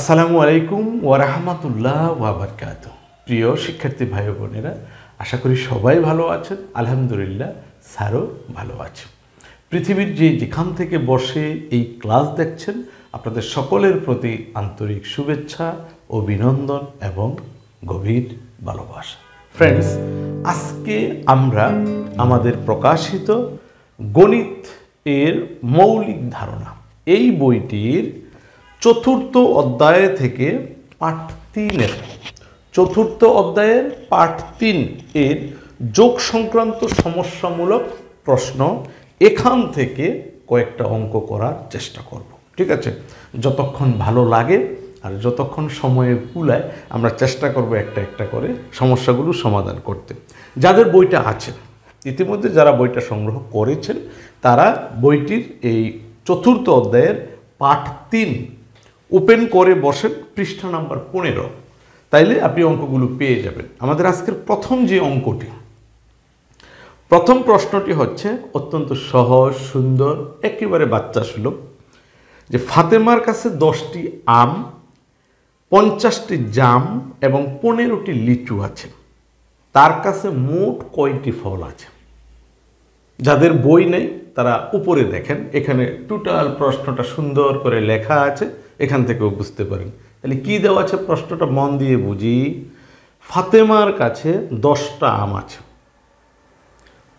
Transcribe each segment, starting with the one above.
আসসালামু আলাইকুম ওয়া রাহমাতুল্লাহ ওয়া বারাকাতুহু। প্রিয় শিক্ষার্থী ভাই বোনেরা, আশা করি সবাই ভালো আছেন। আলহামদুলিল্লাহ, স্যারও ভালো আছে। পৃথিবীর যেখান থেকে বসে এই ক্লাস দেখছেন, আপনাদের সকলের প্রতি আন্তরিক শুভেচ্ছা, অভিনন্দন এবং গভীর ভালোবাসা। ফ্রেন্ডস, আজকে আমরা আমাদের প্রকাশিত গণিত এর মৌলিক ধারণা এই বইটির চতুর্থ অধ্যায় থেকে পাঠ 3 চতুর্থ অধ্যায়ের পাঠ 3 এর যোগ সংক্রান্ত সমস্যামূলক প্রশ্ন এখান থেকে কয়েকটা অঙ্ক করার চেষ্টা করব। ঠিক আছে, যতক্ষণ ভালো লাগে আর যতক্ষণ সময়ে কুলায় আমরা চেষ্টা করব একটা একটা করে সমস্যাগুলো সমাধান করতে। যাদের বইটা আছে, ইতিমধ্যে যারা বইটা সংগ্রহ করেছেন, তারা বইটির এই চতুর্থ অধ্যায়ের পাঠ 3 ওপেন করে বসেন পৃষ্ঠা নাম্বার 15, তাইলে আপনি অঙ্কগুলো পেয়ে যাবেন। আমাদের আজকের প্রথম যে অঙ্কটি, প্রথম প্রশ্নটি হচ্ছে অত্যন্ত সহজ সুন্দর, একেবারে বাচ্চা সুলভ। যে ফাতেমার কাছে 10টি আম, 50টি জাম এবং 15টি লিচু আছে, তার কাছে মোট কয়টি ফল আছে? যাদের বই নেই তারা উপরে দেখেন, এখানে টোটাল প্রশ্নটা সুন্দর করে লেখা আছে, এখান থেকেও বুঝতে পারেন। তাহলে কি দেওয়া আছে প্রশ্নটা মন দিয়ে বুঝি। ফাতেমার কাছে 10টা আম আছে,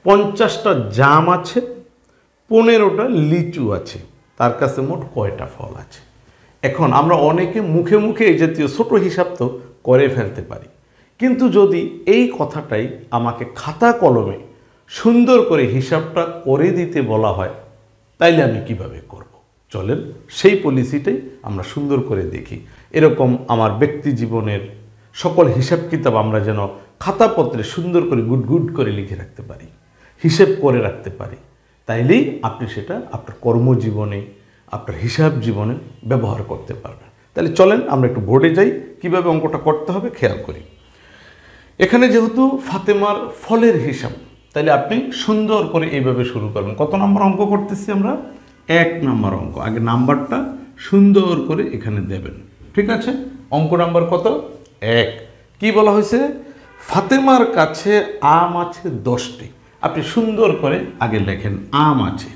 50টা জাম আছে, 15টা লিচু আছে, তার কাছে মোট কয়টা ফল আছে? এখন আমরা অনেকে মুখে মুখে এই জাতীয় ছোট হিসাব তো করে ফেলতে পারি, কিন্তু যদি এই কথাটাই আমাকে খাতা কলমে সুন্দর করে হিসাবটা করে দিতে বলা হয়, তাইলে আমি কিভাবে করব? চলেন সেই পলিসিটাই আমরা সুন্দর করে দেখি। এরকম আমার ব্যক্তি জীবনের সকল হিসাব কিতাব আমরা যেন খাতাপত্রে সুন্দর করে গুড করে লিখে রাখতে পারি, হিসেব করে রাখতে পারি, তাইলেই আপনি সেটা আপনার কর্মজীবনে, আপনার হিসাব জীবনে ব্যবহার করতে পারবেন। তাহলে চলেন আমরা একটু বোর্ডে যাই, কিভাবে অঙ্কটা করতে হবে খেয়াল করি। এখানে যেহেতু ফাতেমার ফলের হিসাব, তাহলে আপনি সুন্দর করে এইভাবে শুরু করবেন। কত নম্বর অঙ্ক করতেছি আমরা? 1 নম্বর অঙ্ক। আগে নাম্বারটা সুন্দর করে এখানে দেবেন। ঠিক আছে, অঙ্ক নাম্বার কত? 1। কি বলা হয়েছে? ফাতেমার কাছে আম আছে 10টি। আপনি সুন্দর করে আগে লেখেন আম আছে,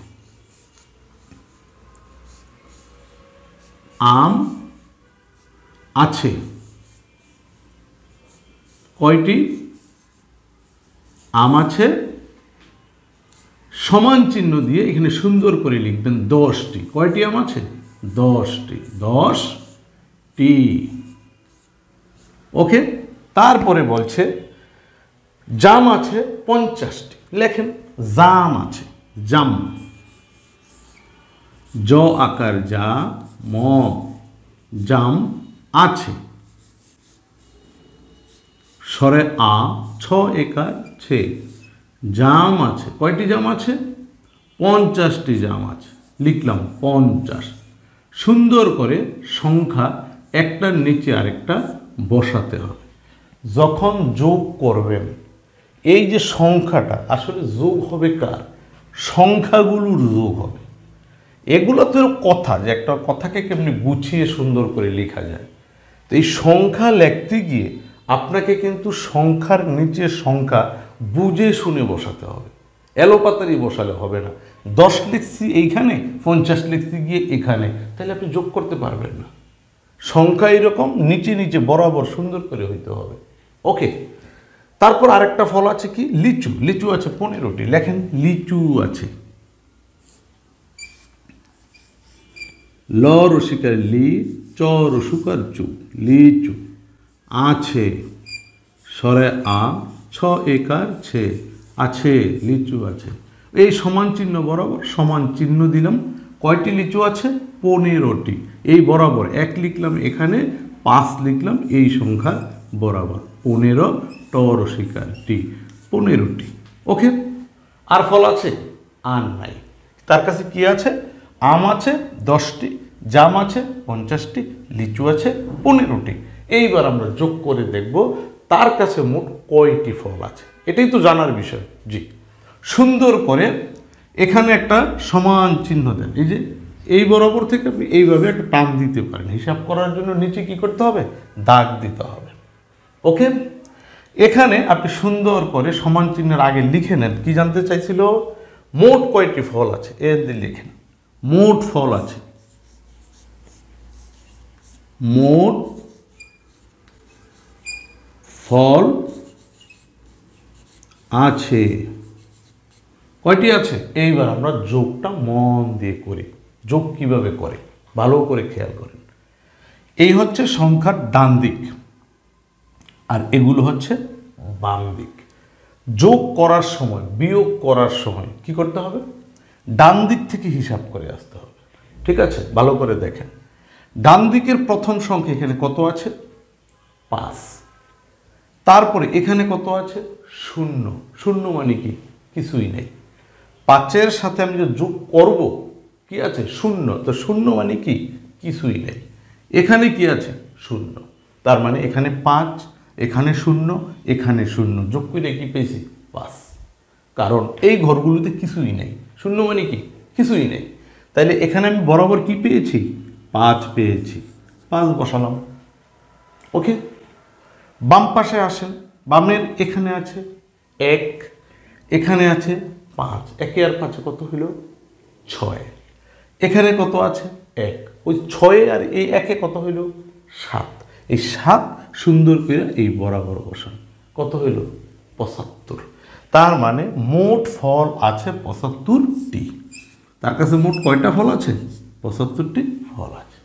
আম আছে কয়টি? আম আছে সমান চিহ্ন দিয়ে এখানে সুন্দর করে লিখবেন 10টি। কয়টি আম আছে? 10টি। 10টি। ওকে, তারপরে বলছে জাম আছে 50টি। লেখেন জাম আছে, জাম, জ আকার যা, ম, জাম আছে, স্বরে আ, ছ একার ছে, জাম আছে। কয়টি জাম আছে? 50টি জাম আছে। লিখলাম 50। সুন্দর করে সংখ্যা একটার নিচে আরেকটা বসাতে হবে। যখন যোগ করবেন, এই যে সংখ্যাটা আসলে যোগ হবে কার? সংখ্যাগুলোর যোগ হবে। এগুলো তো কথা, যে একটা কথাকে কেমনি গুছিয়ে সুন্দর করে লেখা যায়। তো এই সংখ্যা লিখতে গিয়ে আপনাকে কিন্তু সংখ্যার নিচে সংখ্যা বুঝে শুনে বসাতে হবে, এলোপাতারি বসালে হবে না। 10 লিখছি এইখানে, 50 লিখতে গিয়ে এখানে, তাহলে আপনি যোগ করতে পারবেন না। সংখ্যা এরকম নিচে নিচে বরাবর সুন্দর করে হইতে হবে। ওকে, তারপর আরেকটা ফল আছে কি? লিচু। লিচু আছে 15টি। লেখেন লিচু আছে, ল রসিকার লি, চ রসুকার চু, লিচু আছে, স্বরে আ, ছ একার ছে, আছে, লিচু আছে। এই সমান চিহ্ন বরাবর সমান চিহ্ন দিলাম। কয়টি লিচু আছে? 15টি। এই বরাবর 1 লিখলাম এখানে, 5 লিখলাম এই সংখ্যা বরাবর। 15, ট রসিকার টি, 15টি। ওকে, আর ফল আছে? আর নাই। তার কাছে কি আছে? আম আছে 10টি, জাম আছে 50টি, লিচু আছে 15টি। এইবার আমরা যোগ করে দেখব তার কাছে মোট কয়টি ফল আছে। এটাই তো জানার বিষয়। জি, সুন্দর করে এখানে একটা সমান চিহ্ন দেন। এই যে এই বরাবর থেকে আপনি এইভাবে একটা টান দিতে পারেন। হিসাব করার জন্য নিচে কি করতে হবে, দাগ দিতে হবে। ওকে, এখানে আপনি সুন্দর করে সমান চিহ্নের আগে লিখে নেন কি জানতে চাইছিল, মোট কয়টি ফল আছে, এর দিয়ে লিখেন মোট ফল আছে, মোট ফল আছে, কয়টি আছে। এইবার আমরা যোগটা মন দিয়ে করি। যোগ কিভাবে করে ভালো করে খেয়াল করেন। এই হচ্ছে সংখ্যার ডান দিক আর এগুলো হচ্ছে বাম দিক। যোগ করার সময় বিয়োগ করার সময় কি করতে হবে, ডান দিক থেকে হিসাব করে আসতে হবে। ঠিক আছে, ভালো করে দেখেন। ডান দিকের প্রথম সংখ্যা এখানে কত আছে, 5। তারপরে এখানে কত আছে, 0। 0 মানে কি, কিছুই নেই। 5-এর সাথে আমি যে যোগ করব কি আছে, 0। তো 0 মানে কি, কিছুই নেই। এখানে কি আছে, 0। তার মানে এখানে 5, এখানে 0, এখানে 0, যোগ করে কি পেয়েছি, 5। কারণ এই ঘরগুলোতে কিছুই নেই। 0 মানে কি, কিছুই নেই। তাইলে এখানে আমি বরাবর কি পেয়েছি, 5 পেয়েছি, 5 বসালাম। ওকে, বাম পাশে আসেন। বামের এখানে আছে 1, এখানে আছে 5, 1 আর 5 কত হইল, 6। এখানে কত আছে, 1। ওই 6 আর এই 1 কত হইল, 7। এই 7 সুন্দর করে এই বরাবর বসান, কত হইল, 75। তার মানে মোট ফল আছে 75টি। তার কাছে মোট কয়টা ফল আছে, 75টি ফল আছে।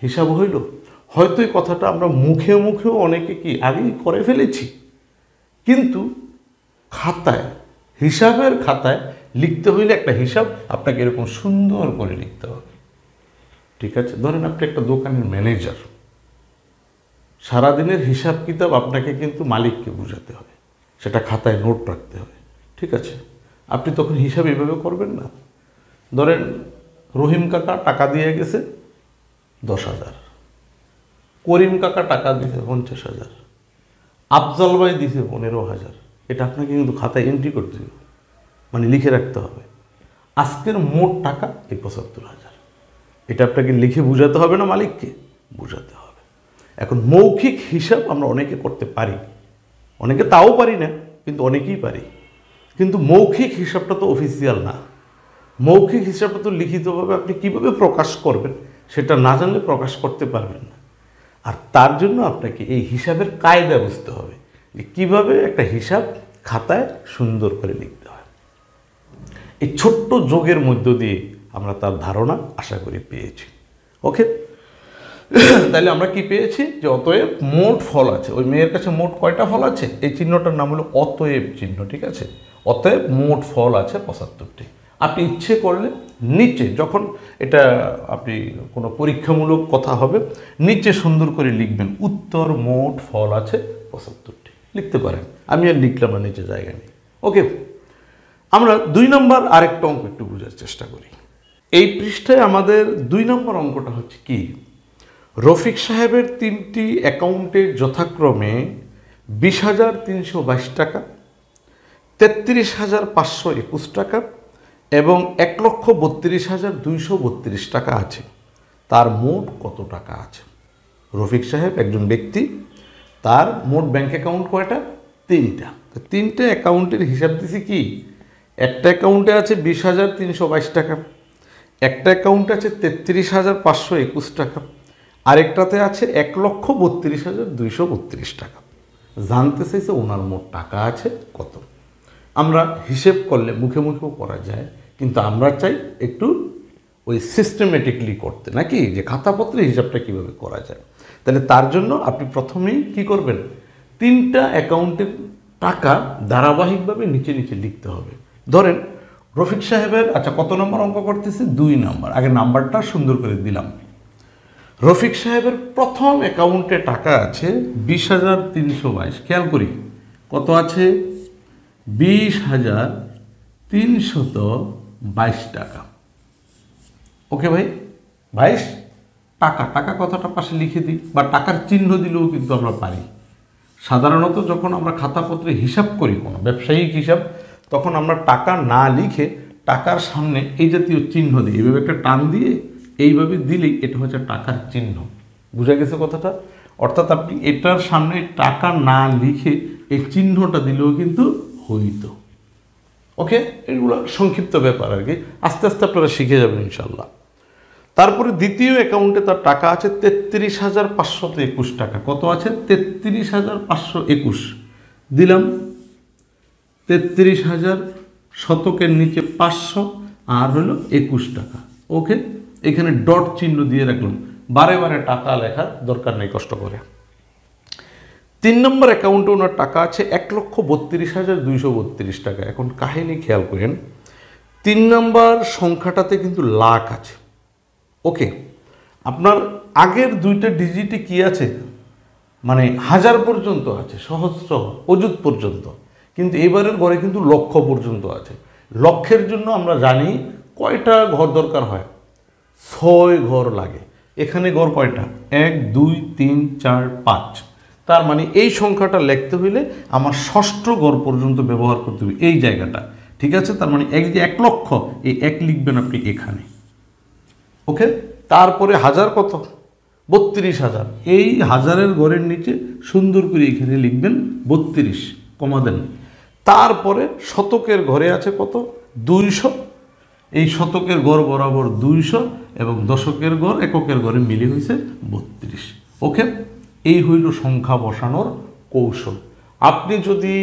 হিসাব হইল। হয়তো এই কথাটা আমরা মুখে মুখেও অনেকে কি আগেই করে ফেলেছি, কিন্তু খাতায়, হিসাবের খাতায় লিখতে হইলে একটা হিসাব আপনাকে এরকম সুন্দর করে লিখতে হবে। ঠিক আছে, ধরেন আপনি একটা দোকানের ম্যানেজার, সারাদিনের হিসাব কিতাব আপনাকে কিন্তু মালিককে বুঝাতে হবে, সেটা খাতায় নোট রাখতে হবে। ঠিক আছে, আপনি তখন হিসাব এভাবে করবেন না। ধরেন রহিম কাকা টাকা দিয়ে গেছে 10,000, করিম কাকা টাকা দিয়েছে 50,000, আফজল ভাই দিয়েছে 15,000। এটা আপনাকে কিন্তু খাতায় এন্ট্রি করতে হবে, মানে লিখে রাখতে হবে। আজকের মোট টাকা এই 75,000। এটা আপনাকে লিখে বুঝাতে হবে না, মালিককে বুঝাতে হবে। এখন মৌখিক হিসাব আমরা অনেকে করতে পারি, অনেকে তাও পারি না, কিন্তু অনেকেই পারি। কিন্তু মৌখিক হিসাবটা তো অফিসিয়াল না। মৌখিক হিসাবটা তো লিখিতভাবে আপনি কিভাবে প্রকাশ করবেন সেটা না জানলে প্রকাশ করতে পারবেন না। আর তার জন্য আপনাকে এই হিসাবের কায়দা বুঝতে হবে, যে কীভাবে একটা হিসাব খাতায় সুন্দর করে লিখতে হয়। এই ছোট্ট যোগের মধ্য দিয়ে আমরা তার ধারণা আশা করি পেয়েছি। ওকে, তাহলে আমরা কি পেয়েছি, যে অতএব মোট ফল আছে। ওই মেয়ের কাছে মোট কয়টা ফল আছে, এই চিহ্নটার নাম হলো অতএব চিহ্ন। ঠিক আছে, অতএব মোট ফল আছে 75টি। আপনি ইচ্ছে করলে নিচে, যখন এটা আপনি কোনো পরীক্ষামূলক কথা হবে, নিচে সুন্দর করে লিখবেন উত্তর মোট ফল আছে 75টি, লিখতে পারেন। আমি আর লিখলাম না, নিচে জায়গা নেই। ওকে, আমরা 2 নম্বর আরেকটা অঙ্ক একটু বোঝার চেষ্টা করি। এই পৃষ্ঠায় আমাদের 2 নম্বর অঙ্কটা হচ্ছে কি, রফিক সাহেবের 3টি অ্যাকাউন্টে যথাক্রমে 20,322 টাকা, 33,521 টাকা এবং 1,32,232 টাকা আছে। তার মোট কত টাকা আছে? রফিক সাহেব একজন ব্যক্তি, তার মোট ব্যাংক অ্যাকাউন্ট কয়টা, 3টা। তো 3টে অ্যাকাউন্টের হিসাব দিছি কি, একটা অ্যাকাউন্টে আছে 20,322 টাকা, একটা অ্যাকাউন্টে আছে 33,521 টাকা, আরেকটাতে আছে 1,32,232 টাকা। জানতে চাইছে ওনার মোট টাকা আছে কত। আমরা হিসেব করলে মুখে মুখেও করা যায়, কিন্তু আমরা চাই একটু ওই সিস্টেমেটিকলি করতে, নাকি যে খাতাপত্রে হিসাবটা কিভাবে করা যায়। তাহলে তার জন্য আপনি প্রথমেই কি করবেন, 3টা অ্যাকাউন্টের টাকা ধারাবাহিকভাবে নিচে নিচে লিখতে হবে। ধরেন রফিক সাহেবের, আচ্ছা কত নম্বর অঙ্ক করতেছে, 2 নম্বর। আগে নাম্বারটা সুন্দর করে দিলাম। রফিক সাহেবের প্রথম অ্যাকাউন্টে টাকা আছে 20,322। খেয়াল করি কত আছে, 20,322 টাকা। ওকে ভাই, 22 টাকা, টাকা কথাটা পাশে লিখে দিই, বা টাকার চিহ্ন দিলেও কিন্তু আমরা পারি। সাধারণত যখন আমরা খাতাপত্রে হিসাব করি, কোনো ব্যবসায়িক হিসাব, তখন আমরা টাকা না লিখে টাকার সামনে এই জাতীয় চিহ্ন দিয়ে এইভাবে একটা টান দিয়ে এইভাবে দিলেই এটা হচ্ছে টাকার চিহ্ন। বুঝা গেছে কথাটা? অর্থাৎ আপনি এটার সামনে টাকা না লিখে এই চিহ্নটা দিলেও কিন্তু হইত। ওকে, এগুলো সংক্ষিপ্ত ব্যাপার আর কি, আস্তে আস্তে আপনারা শিখে যাবেন ইনশাল্লাহ। তারপরে দ্বিতীয় অ্যাকাউন্টে তার টাকা আছে 33,521 টাকা। কত আছে? 33,521 দিলাম। 33,000 শতকের নিচে 500 আর হলো 21 টাকা। ওকে, এখানে ডট চিহ্ন দিয়ে রাখলাম, বারে বারে টাকা লেখার দরকার নেই কষ্ট করে। 3 নম্বর অ্যাকাউন্টে ওনার টাকা আছে 1,32,232 টাকা। এখন কাহিনী খেয়াল করেন, 3 নম্বর সংখ্যাটাতে কিন্তু লাখ আছে। ওকে, আপনার আগের দুইটা ডিজিটে কি আছে? মানে হাজার পর্যন্ত আছে, সহস্র অযুত পর্যন্ত, কিন্তু এবারের ঘরে কিন্তু লক্ষ পর্যন্ত আছে। লক্ষের জন্য আমরা জানি কয়টা ঘর দরকার হয়? 6 ঘর লাগে। এখানে ঘর কয়টা? 1 2 3 4 5। তার মানে এই সংখ্যাটা লিখতে হইলে আমার ষষ্ঠ ঘর পর্যন্ত ব্যবহার করতে হবে এই জায়গাটা। ঠিক আছে, তার মানে এই যে 1 লক্ষ, এই 1 লিখবেন আপনি এখানে। ওকে, তারপরে হাজার কত? 32,000। এই হাজারের ঘরের নিচে সুন্দর করে এখানে লিখবেন 32, কমা দেন। তারপরে শতকের ঘরে আছে কত? 200। এই শতকের ঘর বরাবর 200 এবং দশকের ঘর এককের ঘরে মিলে হয়েছে 32। ওকে, এই হইল সংখ্যা বসানোর কৌশল। আপনি যদি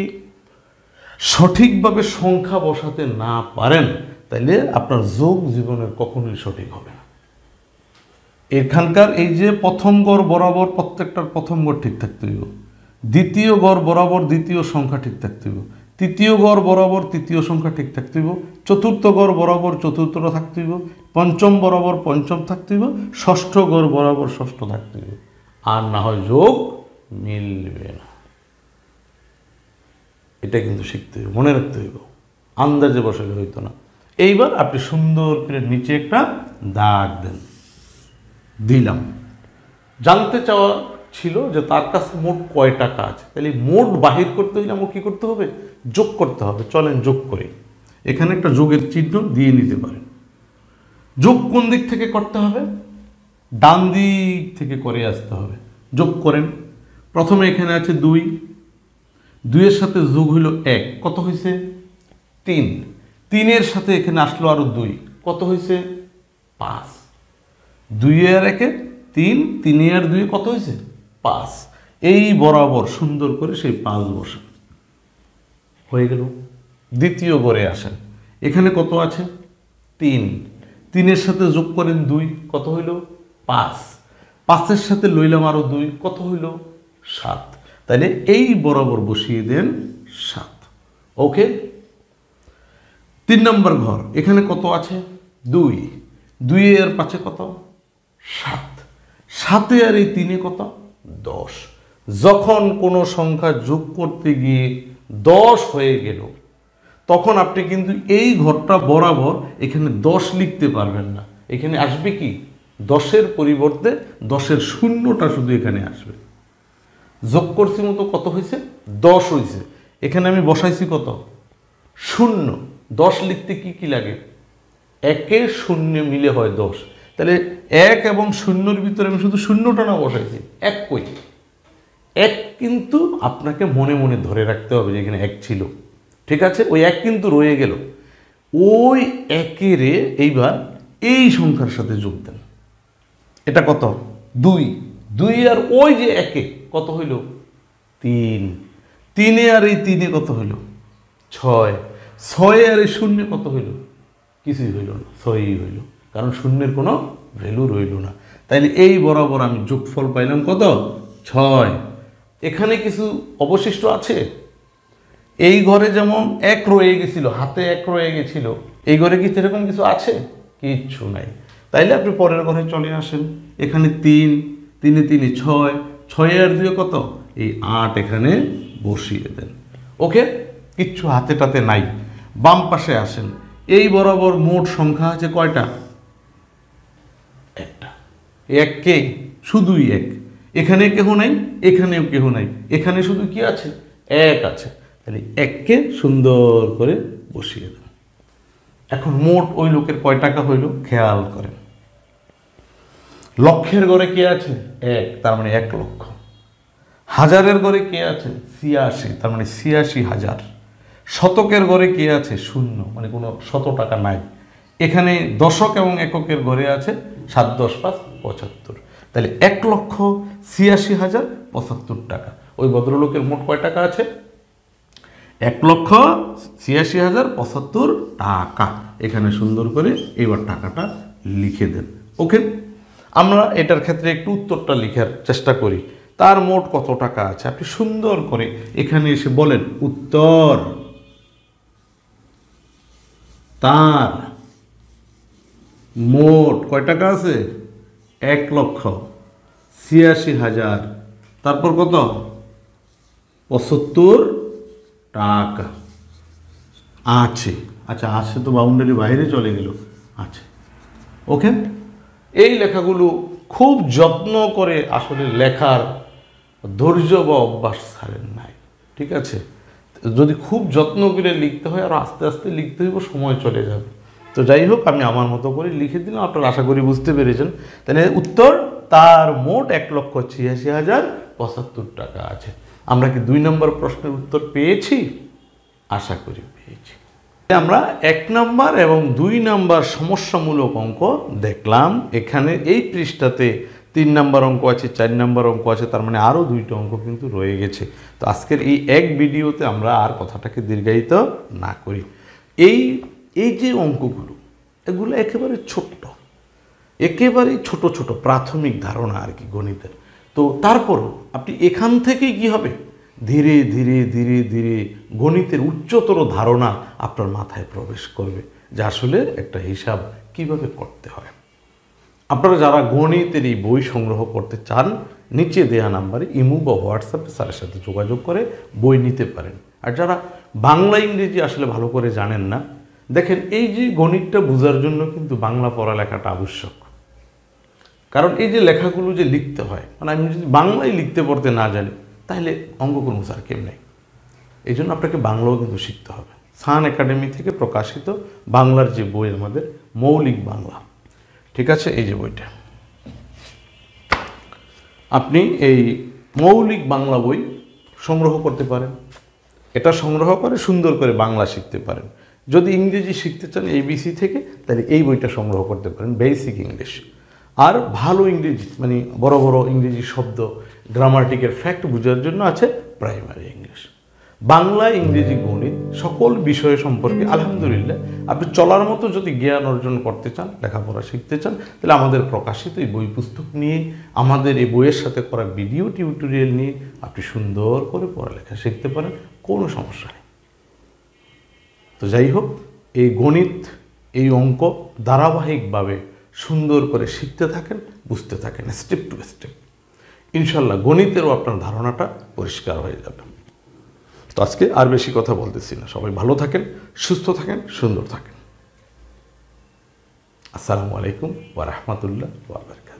সঠিকভাবে সংখ্যা বসাতে না পারেন তাহলে আপনার যোগ জীবনের কখনোই সঠিক হবে না। এখানকার এই যে প্রথম গড় বরাবর প্রত্যেকটার প্রথম গড় ঠিক থাকতে হইব, দ্বিতীয় গড় বরাবর দ্বিতীয় সংখ্যা ঠিক থাকতে হইব, তৃতীয় গড় বরাবর তৃতীয় সংখ্যা ঠিক থাকতে হইব, চতুর্থ গড় বরাবর চতুর্থটা থাকতে হইব, পঞ্চম বরাবর পঞ্চম থাকতে হইব, ষষ্ঠ গড় বরাবর ষষ্ঠ থাকতে হইব। আর না হয় যোগ মিলবে না। এটা কিন্তু শিখতে হইব, মনে রাখতে হইব, আন্দাজে বসালে হইতো না। এইবার আপনি সুন্দর করে নিচে একটা দাগ দেন, দিলাম। জানতে চাওয়া ছিল যে তার কাছে মোট কয় টাকা আছে, তাহলে মোট বাহির করতে হইলে আমাকে কী করতে হবে? যোগ করতে হবে। চলেন যোগ করি। এখানে একটা যোগের চিহ্ন দিয়ে নিতে পারেন। যোগ কোন দিক থেকে করতে হবে? ডান দিক থেকে করে আসতে হবে। যোগ করেন। প্রথমে এখানে আছে 2, 2-এর সাথে যোগ হইল 1, কত হয়েছে? 3। 3-এর সাথে এখানে আসলো আরো 2, কত হয়েছে? 5। 2-এর 3, 3-এর 2 কত হয়েছে? 5। এই বরাবর সুন্দর করে সেই 5 বসান। হয়ে গেল। দ্বিতীয় ঘরে আসেন। এখানে কত আছে? 3। 3-এর সাথে যোগ করেন 2, কত হইল? 5। 5-এর সাথে লইলাম আরো 2, কত হইল? 7। তাহলে এই বরাবর বসিয়ে দেন 7। ওকে, 3 নম্বর ঘর। এখানে কত আছে? 2। 2-এর 5-এ কত? 7। 7-এ আর এই 3-এ কত? 10। যখন কোনো সংখ্যা যোগ করতে গিয়ে 10 হয়ে গেল তখন আপনি কিন্তু এই ঘরটা বরাবর এখানে 10 লিখতে পারবেন না। এখানে আসবে কি? 10-এর পরিবর্তে 10-এর শূন্যটা শুধু এখানে আসবে। যোগ করছি মতো কত হয়েছে? 10 হয়েছে। এখানে আমি বসাইছি কত? 0। 10 লিখতে কি কি লাগে? 1-এ 0 মিলে হয় 10। তাহলে 1 এবং 0-এর ভিতরে আমি শুধু শূন্যটা না বসাইছি, 1 কই? 1 কিন্তু আপনাকে মনে মনে ধরে রাখতে হবে যে এখানে 1 ছিল। ঠিক আছে, ওই 1 কিন্তু রয়ে গেল। ওই 1-এর এইবার এই সংখ্যার সাথে যোগ দেন। এটা কত? 2। 2 আর ওই যে 1-এ কত হইল? 3। 3-এ আর এই 3-এ কত হইল? 6। 6-এ আর এই 0 কত হইল? কিছুই হইল না, 6ই হইল, কারণ শূন্যের কোনো ভ্যালু রইল না। তাইলে এই বরাবর আমি যোগফল পাইলাম কত? 6। এখানে কিছু অবশিষ্ট আছে। এই ঘরে যেমন 1 রয়ে গেছিল, হাতে 1 রয়ে গেছিল, এই ঘরে কি সেরকম কিছু আছে? কিচ্ছু নাই। তাইলে আপনি পরের ঘরে চলে আসেন। এখানে 3, 3-এ 3-এ 6, 6 আর 2 কত? এই 8 এখানে বসিয়ে দেন। ওকে, কিচ্ছু হাতেটাতে নাই। বাম পাশে আসেন। এই বরাবর মোট সংখ্যা আছে কয়টা? একটা। 1 কে? শুধুই 1। এখানে কেহ নাই, এখানেও কেহ নাই, এখানে শুধু কি আছে? 1 আছে। তাহলে 1-কে সুন্দর করে বসিয়ে দেন। এখন মোট ওই লোকের কয় টাকা হইল খেয়াল করেন। লক্ষের ঘরে কে আছে? 1, তার মানে 1 লক্ষ। হাজারের ঘরে কে আছে? 86, তার মানে 86,000। শতকের ঘরে কে আছে? 0, মানে কোনো 100 টাকা নাই। এখানে দশক এবং এককের ঘরে আছে 7, 10, 5, 75। তাহলে 1,86,075 টাকা। ওই ভদ্রলোকের মোট কয় টাকা আছে? 1,86,075 টাকা। এখানে সুন্দর করে এবার টাকাটা লিখে দেন। ওকে, আমরা এটার ক্ষেত্রে একটু উত্তরটা লিখার চেষ্টা করি। তার মোট কত টাকা আছে আপনি সুন্দর করে এখানে এসে বলেন উত্তর। তার মোট কয় টাকা আছে? 1,86,000। তারপর কত? 75 টাকা আছে। আচ্ছা, আছে তো বাউন্ডারি বাইরে চলে গেল। আছে, ওকে। এই লেখাগুলো খুব যত্ন করে আসলে লেখার ধৈর্য বা অভ্যাস ছাড়েন নাই, ঠিক আছে? যদি খুব যত্ন করে লিখতে হয় আর আস্তে আস্তে লিখতে হইব, সময় চলে যাবে। তো যাই হোক, আমি আমার মতো করে লিখে দিলাম, আপনারা আশা করি বুঝতে পেরেছেন। তাহলে উত্তর, তার মোট 1,86,075 টাকা আছে। আমরা কি 2 নম্বর প্রশ্নের উত্তর পেয়েছি? আশা করি পেয়েছি। আমরা 1 নম্বর এবং 2 নম্বর সমস্যামূলক অঙ্ক দেখলাম। এখানে এই পৃষ্ঠাতে 3 নম্বর অঙ্ক আছে, 4 নম্বর অঙ্ক আছে, তার মানে আরও 2টা অঙ্ক কিন্তু রয়ে গেছে। তো আজকের এই এক ভিডিওতে আমরা আর কথাটাকে দীর্ঘায়িত না করি। এই যে অঙ্কগুলো, এগুলো একেবারে ছোট্ট, একেবারেই ছোট ছোট প্রাথমিক ধারণা আর কি গণিতের। তো তারপরও আপনি এখান থেকেই কি হবে, ধীরে ধীরে ধীরে ধীরে গণিতের উচ্চতর ধারণা আপনার মাথায় প্রবেশ করবে, যে আসলে একটা হিসাব কিভাবে করতে হয়। আপনারা যারা গণিতের এই বই সংগ্রহ করতে চান, নিচে দেয়া নাম্বারে ইমো বা হোয়াটসঅ্যাপে স্যারের সাথে যোগাযোগ করে বই নিতে পারেন। আর যারা বাংলা ইংরেজি আসলে ভালো করে জানেন না, দেখেন এই যে গণিতটা বোঝার জন্য কিন্তু বাংলা পড়ালেখাটা আবশ্যক। কারণ এই যে লেখাগুলো যে লিখতে হয়, মানে আমি যদি বাংলায় লিখতে পড়তে না জানি, তাহলে অঙ্ক করবো স্যার কেমনে? এই জন্য আপনাকে বাংলাও কিন্তু শিখতে হবে। সান একাডেমি থেকে প্রকাশিত বাংলার যে বই আমাদের মৌলিক বাংলা, ঠিক আছে, এই যে বইটা, আপনি এই মৌলিক বাংলা বই সংগ্রহ করতে পারেন। এটা সংগ্রহ করে সুন্দর করে বাংলা শিখতে পারেন। যদি ইংরেজি শিখতে চান ABC থেকে, তাহলে এই বইটা সংগ্রহ করতে পারেন, বেসিক ইংলিশ। আর ভালো ইংরেজি, মানে বড় বড় ইংরেজি শব্দ, গ্রামাটিকের ফ্যাক্ট বোঝার জন্য আছে প্রাইমারি ইংলিশ। বাংলা, ইংরেজি, গণিত সকল বিষয় সম্পর্কে আলহামদুলিল্লাহ আপনি চলার মতো যদি জ্ঞান অর্জন করতে চান, লেখাপড়া শিখতে চান, তাহলে আমাদের প্রকাশিত এই বই পুস্তক নিয়ে, আমাদের এই বইয়ের সাথে করা ভিডিও টিউটোরিয়াল নিয়ে আপনি সুন্দর করে পড়ালেখা শিখতে পারেন, কোনো সমস্যা নেই। তো যাই হোক, এই গণিত, এই অঙ্ক ধারাবাহিকভাবে সুন্দর করে শিখতে থাকেন, বুঝতে থাকেন, স্টেপ টু স্টেপ। ইনশাল্লাহ গণিতেরও আপনার ধারণাটা পরিষ্কার হয়ে যাবে। তো আজকে আর বেশি কথা বলতেছি না। সবাই ভালো থাকেন, সুস্থ থাকেন, সুন্দর থাকেন। আসসালামু আলাইকুম ওয়া রাহমাতুল্লাহি ওয়া বারাকাতুহু।